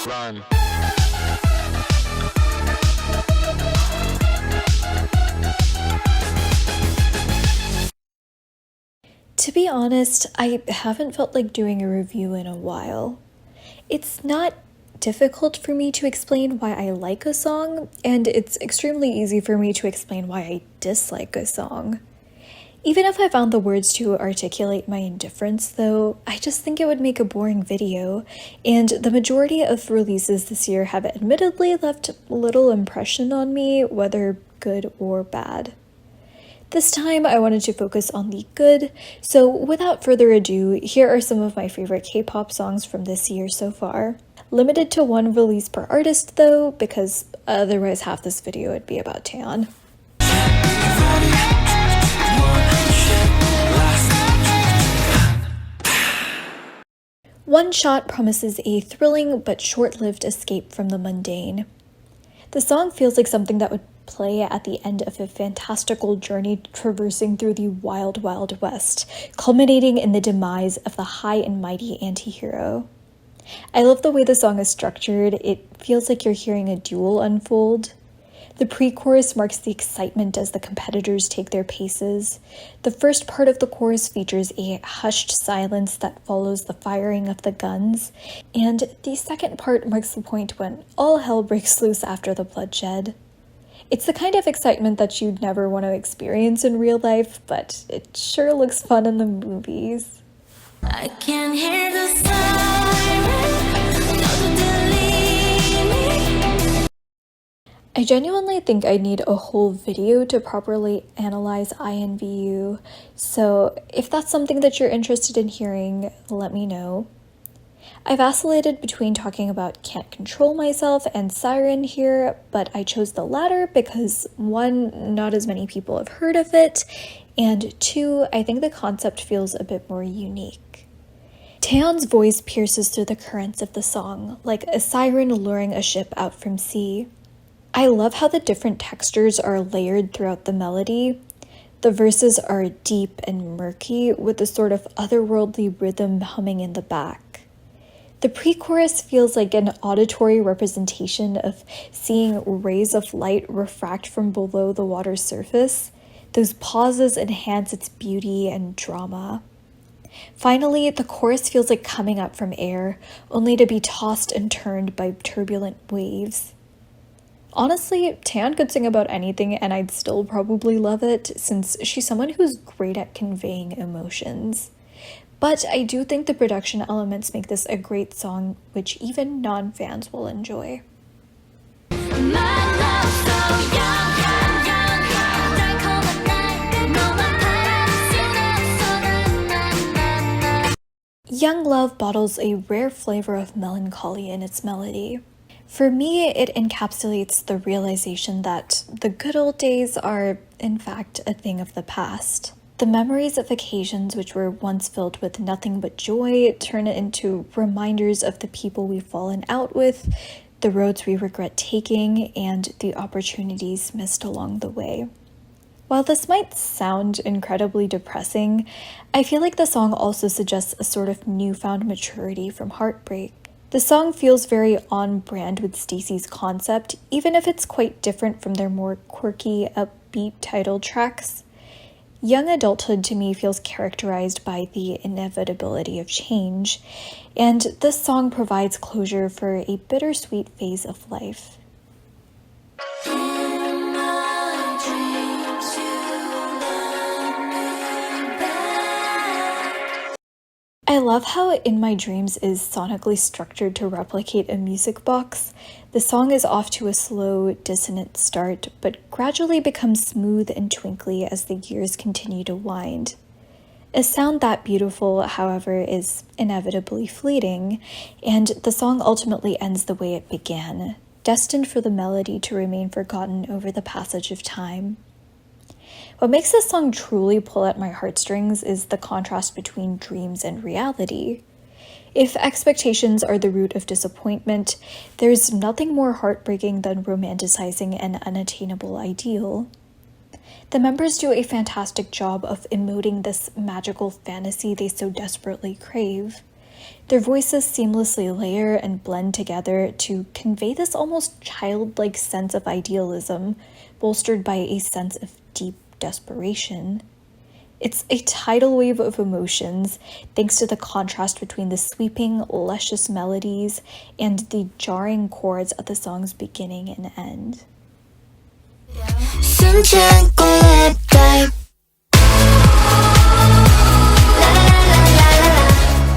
Run. To be honest, I haven't felt like doing a review in a while. It's not difficult for me to explain why I like a song, and it's extremely easy for me to explain why I dislike a song. Even if I found the words to articulate my indifference, though, I just think it would make a boring video, and the majority of releases this year have admittedly left little impression on me, whether good or bad. This time, I wanted to focus on the good, so without further ado, here are some of my favorite K-pop songs from this year so far. Limited to one release per artist though, because otherwise half this video would be about Taeyeon. One Shot promises a thrilling but short-lived escape from the mundane. The song feels like something that would play at the end of a fantastical journey traversing through the wild, wild west, culminating in the demise of the high and mighty anti-hero. I love the way the song is structured. It feels like you're hearing a duel unfold. The pre-chorus marks the excitement as the competitors take their paces. The first part of the chorus features a hushed silence that follows the firing of the guns, and the second part marks the point when all hell breaks loose after the bloodshed. It's the kind of excitement that you'd never want to experience in real life, but it sure looks fun in the movies. I can hear the siren, don't delete me. I genuinely think I need a whole video to properly analyze INVU, so if that's something that you're interested in hearing, let me know. I vacillated between talking about Can't Control Myself and Siren here, but I chose the latter because 1, not as many people have heard of it, and 2, I think the concept feels a bit more unique. Taeyeon's voice pierces through the currents of the song, like a siren luring a ship out from sea. I love how the different textures are layered throughout the melody. The verses are deep and murky, with a sort of otherworldly rhythm humming in the back. The pre-chorus feels like an auditory representation of seeing rays of light refract from below the water's surface. Those pauses enhance its beauty and drama. Finally, the chorus feels like coming up from air, only to be tossed and turned by turbulent waves. Honestly, Taeyeon could sing about anything and I'd still probably love it, since she's someone who's great at conveying emotions. But I do think the production elements make this a great song, which even non-fans will enjoy. Young Love bottles a rare flavor of melancholy in its melody. For me, it encapsulates the realization that the good old days are, in fact, a thing of the past. The memories of occasions which were once filled with nothing but joy turn into reminders of the people we've fallen out with, the roads we regret taking, and the opportunities missed along the way. While this might sound incredibly depressing, I feel like the song also suggests a sort of newfound maturity from heartbreak. The song feels very on brand with StayC's concept, even if it's quite different from their more quirky, upbeat title tracks. Young adulthood to me feels characterized by the inevitability of change, and this song provides closure for a bittersweet phase of life. I love how In My Dreams is sonically structured to replicate a music box. The song is off to a slow, dissonant start, but gradually becomes smooth and twinkly as the gears continue to wind. A sound that beautiful, however, is inevitably fleeting, and the song ultimately ends the way it began, destined for the melody to remain forgotten over the passage of time. What makes this song truly pull at my heartstrings is the contrast between dreams and reality. If expectations are the root of disappointment, there's nothing more heartbreaking than romanticizing an unattainable ideal. The members do a fantastic job of emoting this magical fantasy they so desperately crave. Their voices seamlessly layer and blend together to convey this almost childlike sense of idealism, bolstered by a sense of deep desperation. It's a tidal wave of emotions, thanks to the contrast between the sweeping, luscious melodies and the jarring chords at the song's beginning and end.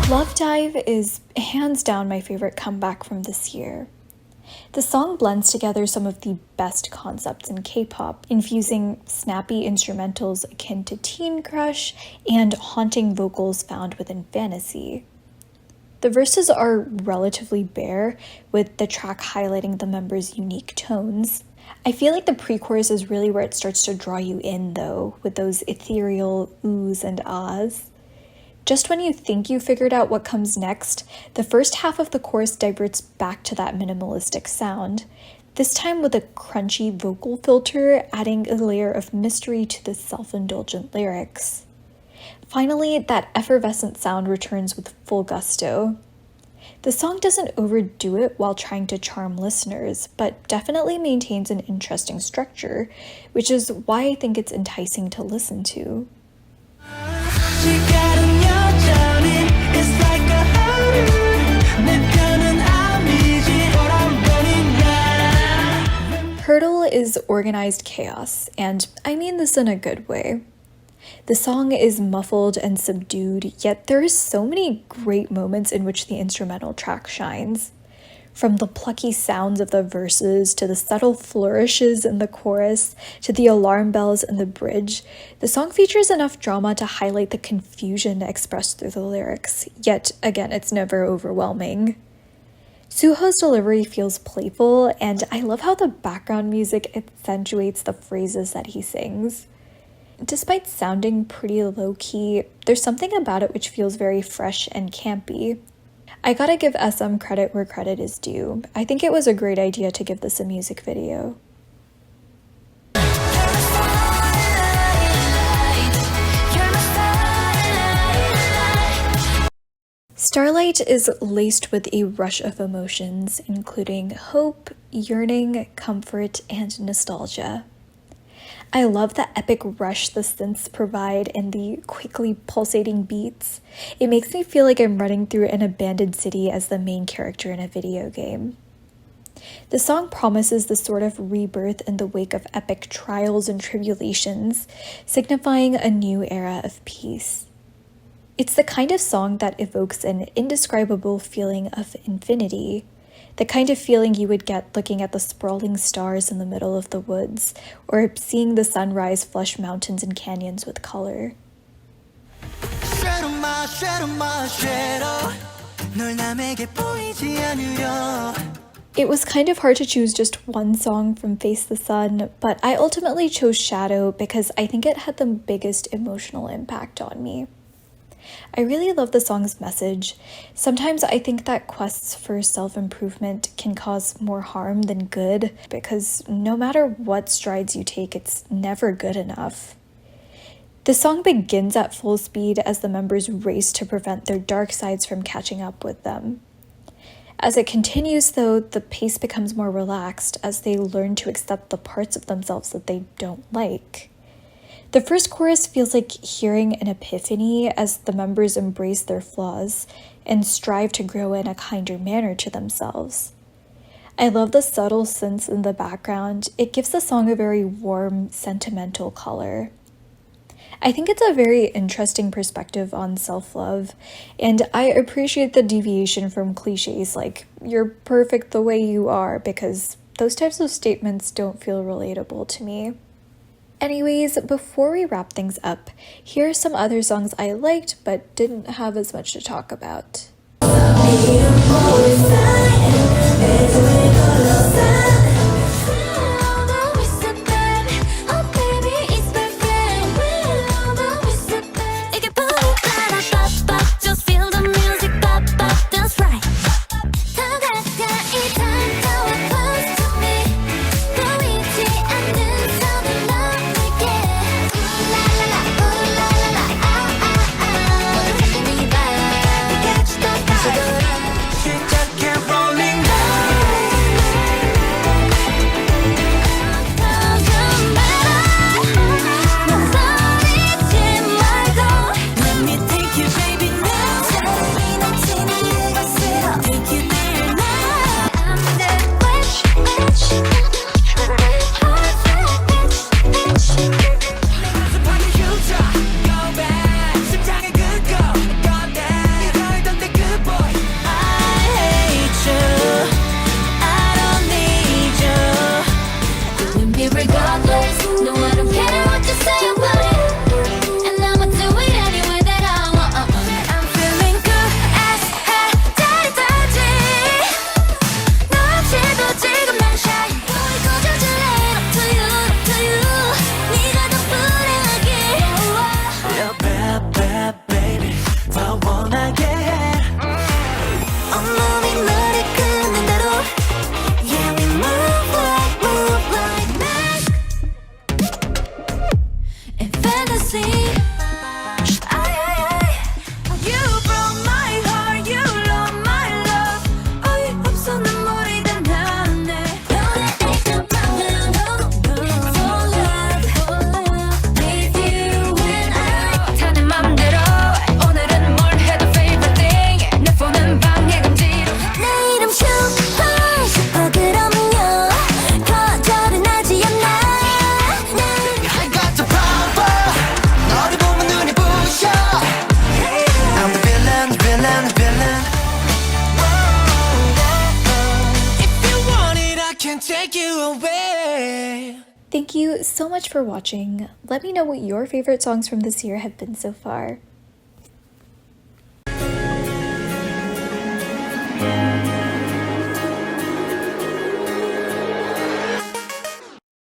Love Dive is hands down my favorite comeback from this year. The song blends together some of the best concepts in K-pop, infusing snappy instrumentals akin to Teen Crush and haunting vocals found within fantasy. The verses are relatively bare, with the track highlighting the members' unique tones. I feel like the pre-chorus is really where it starts to draw you in, though, with those ethereal oohs and ahs. Just when you think you figured out what comes next, the first half of the chorus diverts back to that minimalistic sound, this time with a crunchy vocal filter adding a layer of mystery to the self-indulgent lyrics. Finally, that effervescent sound returns with full gusto. The song doesn't overdo it while trying to charm listeners, but definitely maintains an interesting structure, which is why I think it's enticing to listen to. Hurdle is organized chaos, and I mean this in a good way. The song is muffled and subdued, yet there is so many great moments in which the instrumental track shines. From the plucky sounds of the verses, to the subtle flourishes in the chorus, to the alarm bells in the bridge, the song features enough drama to highlight the confusion expressed through the lyrics, yet again, it's never overwhelming. Suho's delivery feels playful, and I love how the background music accentuates the phrases that he sings. Despite sounding pretty low-key, there's something about it which feels very fresh and campy. I gotta give SM credit where credit is due. I think it was a great idea to give this a music video. Starlight is laced with a rush of emotions, including hope, yearning, comfort, and nostalgia. I love the epic rush the synths provide and the quickly pulsating beats. It makes me feel like I'm running through an abandoned city as the main character in a video game. The song promises the sort of rebirth in the wake of epic trials and tribulations, signifying a new era of peace. It's the kind of song that evokes an indescribable feeling of infinity, the kind of feeling you would get looking at the sprawling stars in the middle of the woods, or seeing the sunrise flush mountains and canyons with color. It was kind of hard to choose just one song from Face the Sun, but I ultimately chose Shadow because I think it had the biggest emotional impact on me. I really love the song's message. Sometimes I think that quests for self-improvement can cause more harm than good, because no matter what strides you take, it's never good enough. The song begins at full speed as the members race to prevent their dark sides from catching up with them. As it continues, though, the pace becomes more relaxed as they learn to accept the parts of themselves that they don't like. The first chorus feels like hearing an epiphany as the members embrace their flaws and strive to grow in a kinder manner to themselves. I love the subtle synths in the background. It gives the song a very warm, sentimental color. I think it's a very interesting perspective on self-love, and I appreciate the deviation from cliches like, "you're perfect the way you are," because those types of statements don't feel relatable to me. Anyways, before we wrap things up, here are some other songs I liked but didn't have as much to talk about. take you away. Thank you so much for watching. Let me know what your favorite songs from this year have been so far.